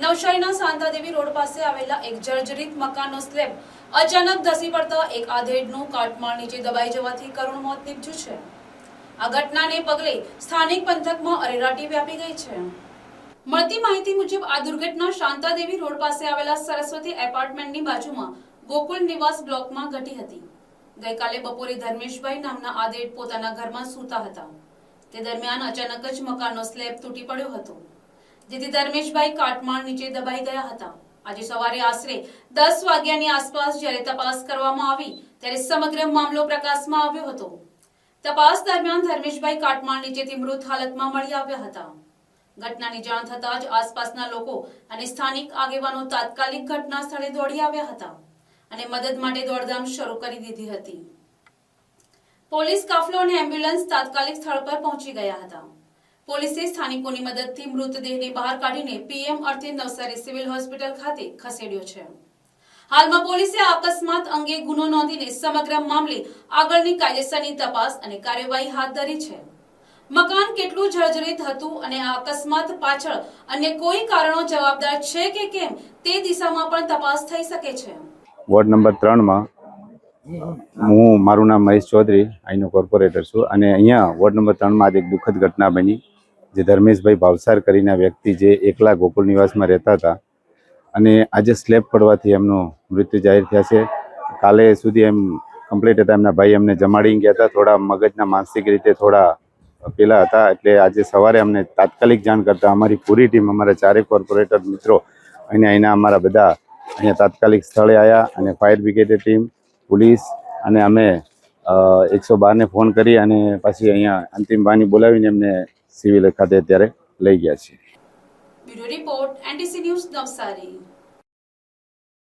નવસારીના શાંતાદેવી રોડ પાસે આવેલા એક જર્જરિત મકાનનો સ્લેબ અચાનક ધસી પડતા એક આધેડનું કાટમાળ નીચે દબાઈ જવાથી કરુણ મોત નીપજ્યું છે। આ ઘટનાને પગલે સ્થાનિક પંથકમાં અરેરાટી વ્યાપી ગઈ છે। મળતી માહિતી મુજબ આ દુર્ઘટના શાંતાદેવી રોડ પાસે આવેલા સરસ્વતી એપાર્ટમેન્ટની બાજુમાં ગોકુલ નિવાસ બ્લોકમાં ઘટી હતી। ગઈકાલે બપોરે ધર્મેશભાઈ નામના આધેડ પોતાના ઘરમાં સૂતા હતા। તે દરમિયાન અચાનક જ મકાનનો સ્લેબ તૂટી પડ્યો હતો, જેથી ધર્મેશભાઈ કાટમાળ નીચે દબાઈ ગયા હતા। આજે સવારે આશરે 10 વાગ્યાની આસપાસ જ્યારે તપાસ કરવામાં આવી ત્યારે સમગ્ર મામલો પ્રકાશમાં આવ્યો હતો। તપાસ દરમિયાન ધર્મેશભાઈ કાટમાળ નીચેથી મૃત હાલતમાં મળી આવ્યા હતા। ઘટનાની જાણ થતાં જ આસપાસના લોકો અને સ્થાનિક આગેવાનો તાત્કાલિક ઘટના સ્થળે દોડી આવ્યા હતા અને મદદ માટે દોડધામ શરૂ કરી દીધી હતી। પોલીસ કાફલો અને એમ્બ્યુલન્સ તાત્કાલિક સ્થળ પર પહોંચી ગયા હતા। પોલીસે સ્થાનિકોની મદદથી મૃતદેહને બહાર કાઢીને પીએમ અર્થે નવસારી સિવિલ હોસ્પિટલ ખાતે ખસેડ્યો છે। હાલમાં પોલીસે આ અકસ્માત અંગે ગુનો નોંધીને સમગ્ર મામલે આગળની કાયદેસરની તપાસ અને કાર્યવાહી હાથ ધરી છે। મકાન કેટલું જર્જરિત હતું અને આ અકસ્માત પાછળ અન્ય કોઈ કારણો જવાબદાર છે કે કેમ તે દિશામાં પણ તપાસ થઈ શકે છે। વોર્ડ નંબર 3 માં મારું નામ મહેશ ચૌધરી, અહીંનો કોર્પોરેટર છું અને અહીંયા વોર્ડ નંબર 3 માં એક દુઃખદ ઘટના બની, જે ધર્મેશભાઈ ભાવસાર કરીને વ્યક્તિ જે એકલા ગોકુલ નિવાસમાં રહેતા હતા અને આજે સ્લેબ પડવાથી એમનું મૃત્યુ જાહેર થયા છે। કાલે સુધી એમ કમ્પ્લીટ હતા, એમના ભાઈ એમને જમાડી ગયા હતા, થોડા મગજના માનસિક રીતે થોડા પેલા હતા, એટલે આજે સવારે અમને તાત્કાલિક જાણ કરતા અમારી પૂરી ટીમ, અમારા 4 કોર્પોરેટર મિત્રો અને અહીંના અમારા બધા અહીંયા તાત્કાલિક સ્થળે આવ્યા અને ફાયર બ્રિગેડ ટીમ, પોલીસ અને અમે 112 ને ફોન કરી અને પછી અહીંયા અંતિમ બાની બોલાવીને એમને સિવિલ ખાતે અત્યારે લઈ ગયા છીએ। Bureau report, NTC news, Navsari.